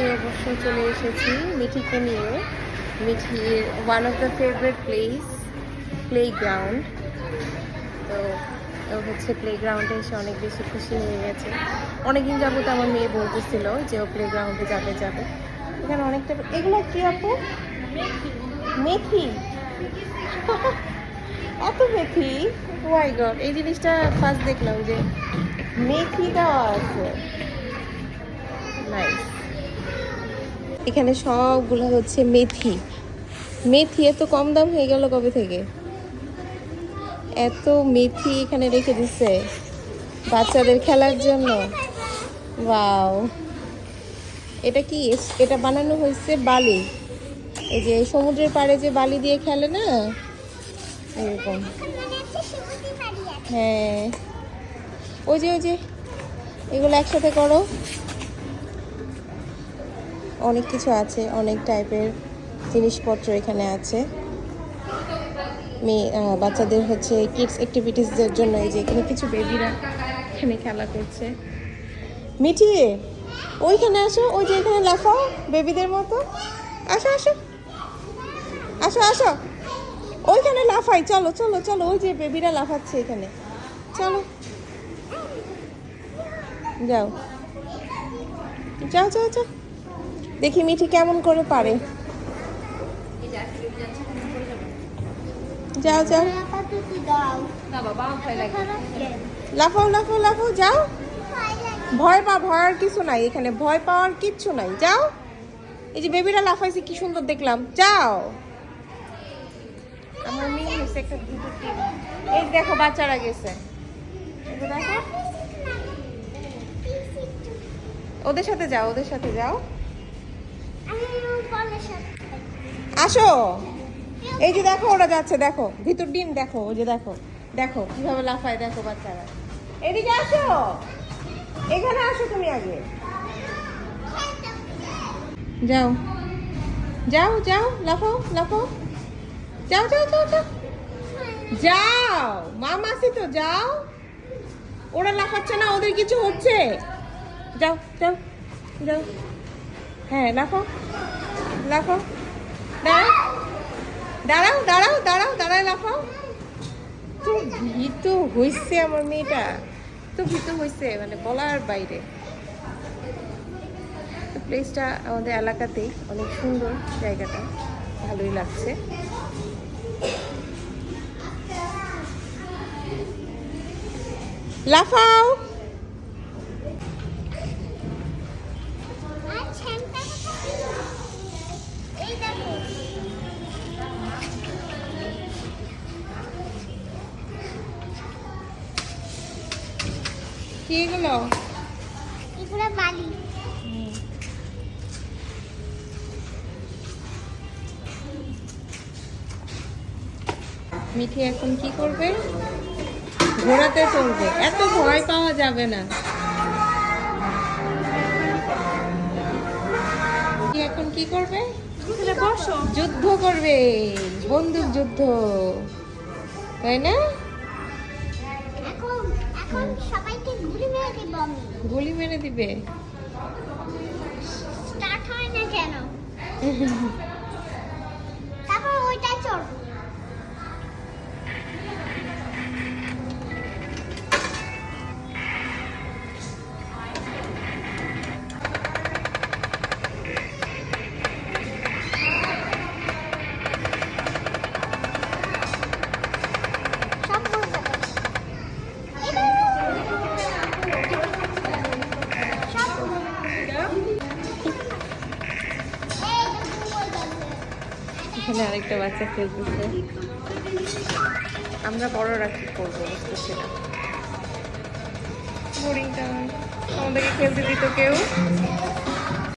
আজকে অবশ্য চলে এসেছি মিঠিকে নিয়ে। মিঠির one of the favourite playground. তো ও হচ্ছে প্লেগ্রাউন্ডে এসে অনেক বেশি খুশি হয়ে গেছে। অনেকদিন যাবত আমার মেয়ে বলতেছিল যে ও প্লেগ্রাউন্ডে যাবে। এখানে অনেকটা, এগুলো কি আপু? মেথি। এত মেথি, মাই গড! এই জিনিসটা ফার্স্ট দেখলাম যে মেথি দেওয়া আছে। নাইস। এখানে সবগুলো হচ্ছে মেথি এত কম দাম হয়ে গেল কবে থেকে? এত মেথি এখানে রেখে দিচ্ছে বাচ্চাদের খেলার জন্য। ওয়াও! এটা কি? এটা বানানো হয়েছে বালি, এই যে সমুদ্রের পাড়ে যে বালি দিয়ে খেলে না, এরকম। হ্যাঁ, ওই যে এগুলো একসাথে করো। অনেক কিছু আছে, অনেক টাইপের জিনিসপত্র এখানে আছে। বাচ্চাদের হচ্ছে কিডস অ্যাক্টিভিটিসদের জন্য। এই যে এখানে কিছু বেবিরা এখানে খেলা করছে। মিঠি, ওইখানে আসো, ওই যে এখানে লাফাও বেবিদের মতো। আসো আসো আসো আসো, ওইখানে লাফাই। চলো চলো চলো, ওই যে বেবিরা লাফাচ্ছে এখানে। চলো যাও যাও যাও যাও, দেখি মিঠি কেমন করে পারে। যাও যাও, লাফাও লাফাও লাফাও, যাও। ভয়ের কিছু নাই এখানে, ভয় পাওয়ার কিচ্ছু নাই, যাও। এই যে বেবিরা লাফাইছে, কি সুন্দর দেখলাম। যাও। আমার মেয়ে হয়েছে একটা, এই দেখো বাচ্চারা গেছে, দেখো। ওদের সাথে যাও, ওদের সাথে যাও। আসো, এই যে দেখো ওরা যাচ্ছে, দেখো ভিতর ডিম, দেখো ওই যে দেখো, দেখো কিভাবে লাফায়, দেখো বাচ্চারা। এদিকে আসো, এখানে আসো তুমি আগে। যাও যাও যাও, লাফাও লাফাও, যাও যাও যাও যাও যাও, মামাসি তো যাও। ওরা লাফাচ্ছে না, ওদের কিছু হচ্ছে। যাও যাও যাও, হ্যাঁ লাফাও লাফাও, দাঁড়াও দাঁড়াও দাঁড়াও দাঁড়াও দাঁড়ায় লাফাও। তো ভীতু হয়েছে আমার মেয়েটা, তো ভীতু হয়েছে মানে বলার বাইরে। প্লেসটা আমাদের এলাকাতেই, অনেক সুন্দর জায়গাটা, ভালোই লাগছে। লাফাও। কি এগুলো? এগুলো বালি। মিঠি এখন কি করবে? ঘোড়াতে চলবে। এত ভয় পাওয়া যাবে না। এখন কি করবে? যুদ্ধ করবে, বন্দুক যুদ্ধ, তাই না? এখন সবাইকে গুলি মেরে দিব আমি। গুলি মেরে দিবে? স্টার্ট হয় না কেন? তারপর ওইটা চড়। এখানে আরেকটা বাচ্চা খেলতেছে। আমরা বড়রা কি করবো বুঝতেছি না। বোরিং টাইম, আমাদেরকে খেলতে দিত কেউ?